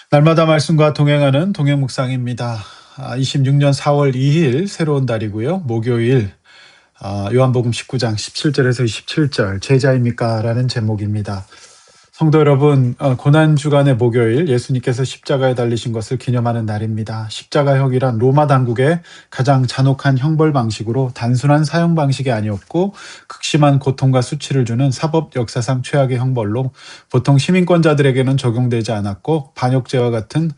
날마다 말씀과 동행하는 동행 묵상입니다. 26년 4월 2일 새로운 달이고요. 목요일 요한복음 19장 17절에서 27절 제자입니까? 라는 제목입니다. 성도 여러분, 고난주간의 목요일 예수님께서 십자가에 달리신 것을 기념하는 날입니다. 십자가형이란 로마 당국의 가장 잔혹한 형벌 방식으로 단순한 사형 방식이 아니었고 극심한 고통과 수치를 주는 사법 역사상 최악의 형벌로 보통 시민권자들에게는 적용되지 않았고 반역죄와 같은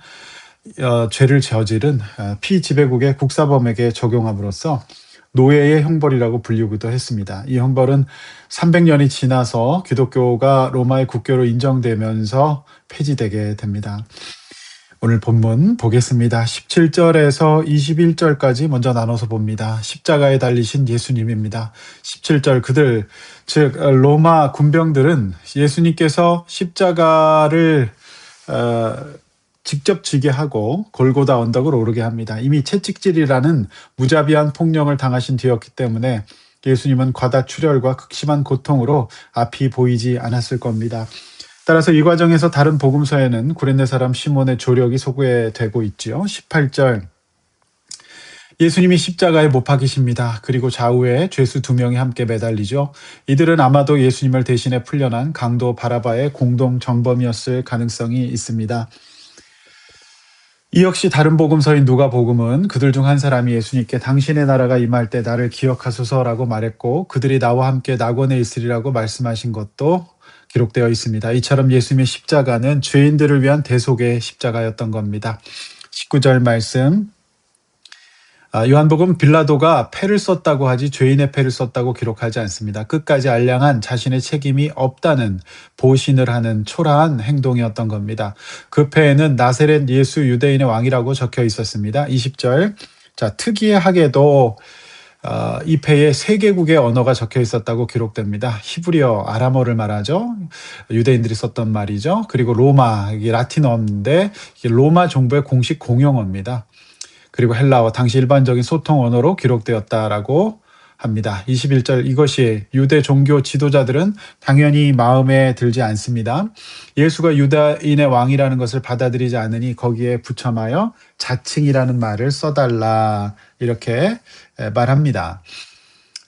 죄를 저지른 피지배국의 국사범에게 적용함으로써 노예의 형벌이라고 불리기도 했습니다. 이 형벌은 300년이 지나서 기독교가 로마의 국교로 인정되면서 폐지되게 됩니다. 오늘 본문 보겠습니다. 17절에서 21절까지 먼저 나눠서 봅니다. 십자가에 달리신 예수님입니다. 17절 그들, 즉 로마 군병들은 예수님께서 십자가를 직접 지게 하고 골고다 언덕을 오르게 합니다. 이미 채찍질이라는 무자비한 폭력을 당하신 뒤였기 때문에 예수님은 과다출혈과 극심한 고통으로 앞이 보이지 않았을 겁니다. 따라서 이 과정에서 다른 복음서에는 구레네 사람 시몬의 조력이 소개되고 있지요. 18절 예수님이 십자가에 못 박이십니다. 그리고 좌우에 죄수 2명이 함께 매달리죠. 이들은 아마도 예수님을 대신해 풀려난 강도 바라바의 공동 정범이었을 가능성이 있습니다. 이 역시 다른 복음서인 누가복음은 그들 중 한 사람이 예수님께 당신의 나라가 임할 때 나를 기억하소서라고 말했고 그들이 나와 함께 낙원에 있으리라고 말씀하신 것도 기록되어 있습니다. 이처럼 예수님의 십자가는 죄인들을 위한 대속의 십자가였던 겁니다. 19절 말씀 요한복음 빌라도가 패를 썼다고 하지 죄인의 패를 썼다고 기록하지 않습니다. 끝까지 알량한 자신의 책임이 없다는 보신을 하는 초라한 행동이었던 겁니다. 그 패에는 나세렛 예수 유대인의 왕이라고 적혀 있었습니다. 20절 특이하게도 이 패에 3개국의 언어가 적혀 있었다고 기록됩니다. 히브리어, 아람어를 말하죠. 유대인들이 썼던 말이죠. 그리고 로마, 이게 라틴어인데 로마 정부의 공식 공용어입니다. 그리고 헬라어, 당시 일반적인 소통 언어로 기록되었다라고 합니다. 21절 이것이 유대 종교 지도자들은 당연히 마음에 들지 않습니다. 예수가 유다인의 왕이라는 것을 받아들이지 않으니 거기에 붙여마여 자칭이라는 말을 써달라 이렇게 말합니다.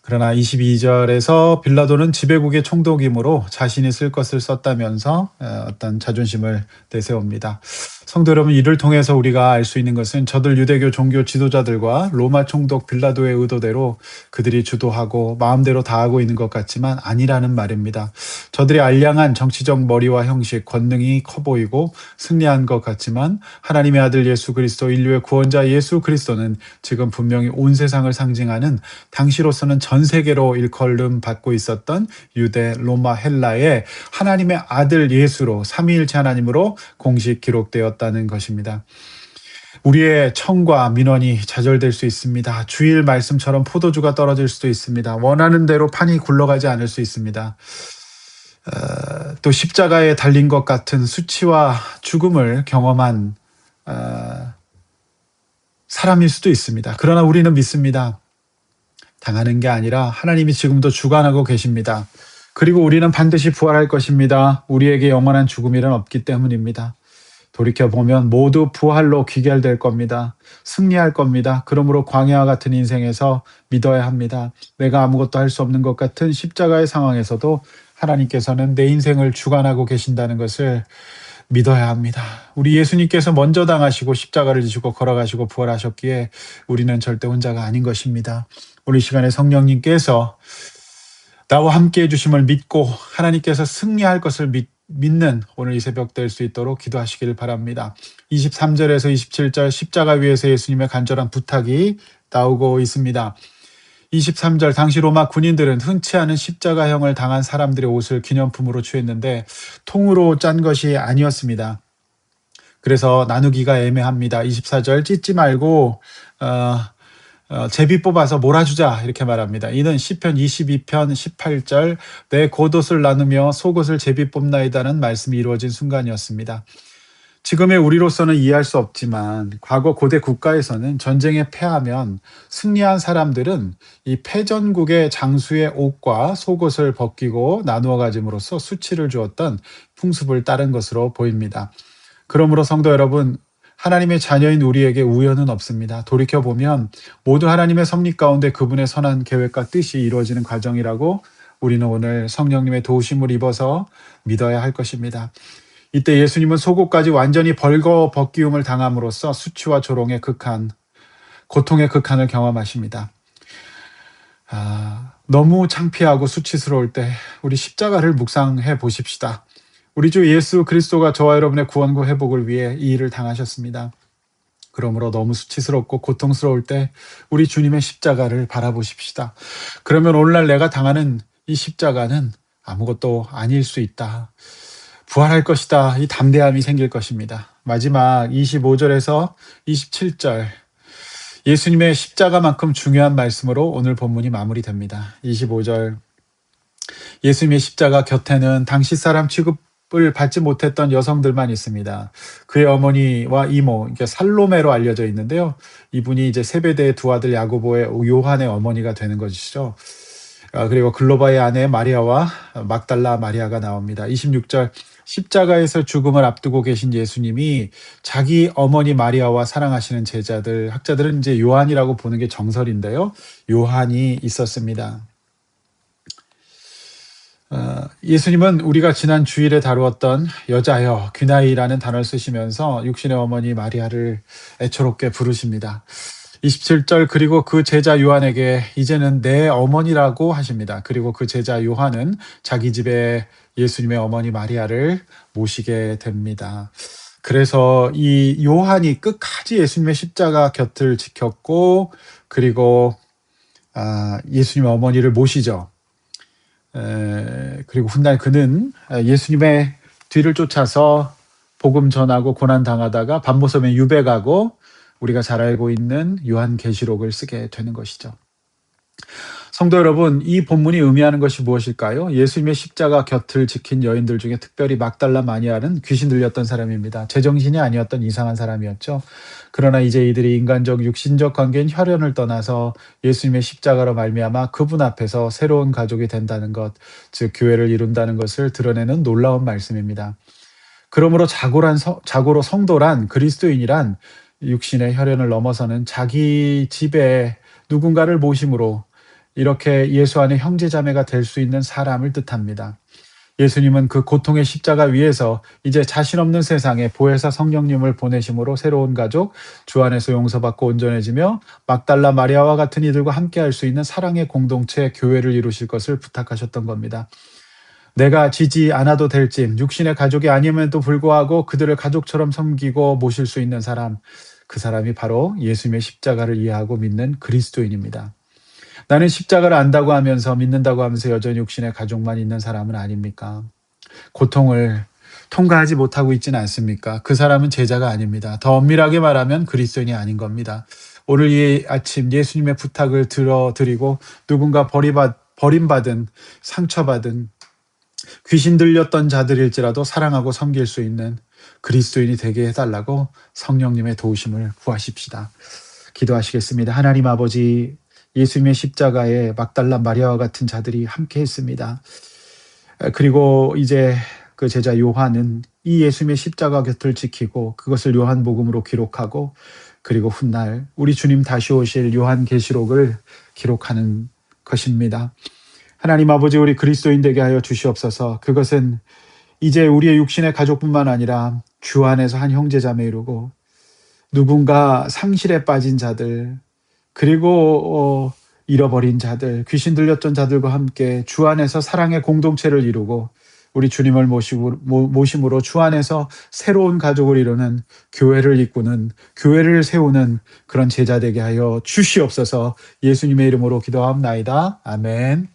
그러나 22절에서 빌라도는 지배국의 총독이므로 자신이 쓸 것을 썼다면서 어떤 자존심을 내세웁니다. 성도 여러분, 이를 통해서 우리가 알 수 있는 것은 저들 유대교 종교 지도자들과 로마 총독 빌라도의 의도대로 그들이 주도하고 마음대로 다 하고 있는 것 같지만 아니라는 말입니다. 저들의 알량한 정치적 머리와 형식, 권능이 커 보이고 승리한 것 같지만 하나님의 아들 예수 그리스도, 인류의 구원자 예수 그리스도는 지금 분명히 온 세상을 상징하는 당시로서는 전 세계로 일컬음 받고 있었던 유대, 로마, 헬라의 하나님의 아들 예수로 삼위일체 하나님으로 공식 기록되었다는 것입니다. 우리의 청과 민원이 좌절될 수 있습니다. 주일 말씀처럼 포도주가 떨어질 수도 있습니다. 원하는 대로 판이 굴러가지 않을 수 있습니다. 또 십자가에 달린 것 같은 수치와 죽음을 경험한 사람일 수도 있습니다. 그러나 우리는 믿습니다. 당하는 게 아니라 하나님이 지금도 주관하고 계십니다. 그리고 우리는 반드시 부활할 것입니다. 우리에게 영원한 죽음이란 없기 때문입니다. 돌이켜보면 모두 부활로 귀결될 겁니다. 승리할 겁니다. 그러므로 광야와 같은 인생에서 믿어야 합니다. 내가 아무것도 할 수 없는 것 같은 십자가의 상황에서도 하나님께서는 내 인생을 주관하고 계신다는 것을 믿어야 합니다. 우리 예수님께서 먼저 당하시고 십자가를 지시고 걸어가시고 부활하셨기에 우리는 절대 혼자가 아닌 것입니다. 오늘 이 시간에 성령님께서 나와 함께 해주심을 믿고 하나님께서 승리할 것을 믿는 오늘 이 새벽 될 수 있도록 기도하시길 바랍니다. 23절에서 27절 십자가 위에서 예수님의 간절한 부탁이 나오고 있습니다. 23절 당시 로마 군인들은 흔치 않은 십자가형을 당한 사람들의 옷을 기념품으로 취했는데 통으로 짠 것이 아니었습니다. 그래서 나누기가 애매합니다. 24절 찢지 말고 제비 뽑아서 몰아주자 이렇게 말합니다. 이는 시편 22편 18절 내 겉옷을 나누며 속옷을 제비 뽑나이다는 말씀이 이루어진 순간이었습니다. 지금의 우리로서는 이해할 수 없지만 과거 고대 국가에서는 전쟁에 패하면 승리한 사람들은 이 패전국의 장수의 옷과 속옷을 벗기고 나누어 가짐으로써 수치를 주었던 풍습을 따른 것으로 보입니다. 그러므로 성도 여러분, 하나님의 자녀인 우리에게 우연은 없습니다. 돌이켜보면 모두 하나님의 섭리 가운데 그분의 선한 계획과 뜻이 이루어지는 과정이라고 우리는 오늘 성령님의 도우심을 입어서 믿어야 할 것입니다. 이때 예수님은 속옷까지 완전히 벌거 벗기움을 당함으로써 수치와 조롱의 극한, 고통의 극한을 경험하십니다. 너무 창피하고 수치스러울 때 우리 십자가를 묵상해 보십시다. 우리 주 예수 그리스도가 저와 여러분의 구원과 회복을 위해 이 일을 당하셨습니다. 그러므로 너무 수치스럽고 고통스러울 때 우리 주님의 십자가를 바라보십시다. 그러면 오늘날 내가 당하는 이 십자가는 아무것도 아닐 수 있다. 부활할 것이다. 이 담대함이 생길 것입니다. 마지막 25절에서 27절, 예수님의 십자가만큼 중요한 말씀으로 오늘 본문이 마무리됩니다. 25절, 예수님의 십자가 곁에는 당시 사람 취급을 받지 못했던 여성들만 있습니다. 그의 어머니와 이모, 이게 살로메로 알려져 있는데요. 이분이 이제 세베대의 두 아들 야고보의 요한의 어머니가 되는 것이죠. 그리고 글로바의 아내 마리아와 막달라 마리아가 나옵니다. 26절, 십자가에서 죽음을 앞두고 계신 예수님이 자기 어머니 마리아와 사랑하시는 제자들, 학자들은 이제 요한이라고 보는 게 정설인데요. 요한이 있었습니다. 예수님은 우리가 지난 주일에 다루었던 여자여, 귀나이라는 단어를 쓰시면서 육신의 어머니 마리아를 애처롭게 부르십니다. 27절, 그리고 그 제자 요한에게 이제는 내 어머니라고 하십니다. 그리고 그 제자 요한은 자기 집에 예수님의 어머니 마리아를 모시게 됩니다. 그래서 이 요한이 끝까지 예수님의 십자가 곁을 지켰고, 그리고 예수님의 어머니를 모시죠. 그리고 훗날 그는 예수님의 뒤를 쫓아서 복음 전하고 고난 당하다가 반모섬에 유배가고 우리가 잘 알고 있는 요한계시록을 쓰게 되는 것이죠. 성도 여러분, 이 본문이 의미하는 것이 무엇일까요? 예수님의 십자가 곁을 지킨 여인들 중에 특별히 막달라 마리아는 귀신 들렸던 사람입니다. 제정신이 아니었던 이상한 사람이었죠. 그러나 이제 이들이 인간적 육신적 관계인 혈연을 떠나서 예수님의 십자가로 말미암아 그분 앞에서 새로운 가족이 된다는 것, 즉 교회를 이룬다는 것을 드러내는 놀라운 말씀입니다. 그러므로 자고로 성도란, 그리스도인이란 육신의 혈연을 넘어서는 자기 집에 누군가를 모심으로 이렇게 예수 안에 형제자매가 될 수 있는 사람을 뜻합니다. 예수님은 그 고통의 십자가 위에서 이제 자신 없는 세상에 보혜사 성령님을 보내심으로 새로운 가족, 주 안에서 용서받고 온전해지며 막달라 마리아와 같은 이들과 함께할 수 있는 사랑의 공동체, 교회를 이루실 것을 부탁하셨던 겁니다. 내가 지지 않아도 될지, 육신의 가족이 아님에도 불구하고 그들을 가족처럼 섬기고 모실 수 있는 사람, 그 사람이 바로 예수님의 십자가를 이해하고 믿는 그리스도인입니다. 나는 십자가를 안다고 하면서 믿는다고 하면서 여전히 육신의 가족만 있는 사람은 아닙니까? 고통을 통과하지 못하고 있지는 않습니까? 그 사람은 제자가 아닙니다. 더 엄밀하게 말하면 그리스도인이 아닌 겁니다. 오늘 이 아침 예수님의 부탁을 들어드리고 누군가 버림받은, 상처받은, 귀신 들렸던 자들일지라도 사랑하고 섬길 수 있는 그리스도인이 되게 해달라고 성령님의 도우심을 구하십시다. 기도하시겠습니다. 하나님 아버지, 예수님의 십자가에 막달라 마리아와 같은 자들이 함께 했습니다. 그리고 이제 그 제자 요한은 이 예수님의 십자가 곁을 지키고 그것을 요한복음으로 기록하고, 그리고 훗날 우리 주님 다시 오실 요한계시록을 기록하는 것입니다. 하나님 아버지, 우리 그리스도인 되게 하여 주시옵소서. 그것은 이제 우리의 육신의 가족뿐만 아니라 주 안에서 한 형제자매 이루고 누군가 상실에 빠진 자들, 그리고 잃어버린 자들, 귀신 들렸던 자들과 함께 주 안에서 사랑의 공동체를 이루고 우리 주님을 모심으로 주 안에서 새로운 가족을 이루는, 교회를 이꾸는, 교회를 세우는 그런 제자 되게 하여 주시옵소서. 예수님의 이름으로 기도하옵나이다. 아멘.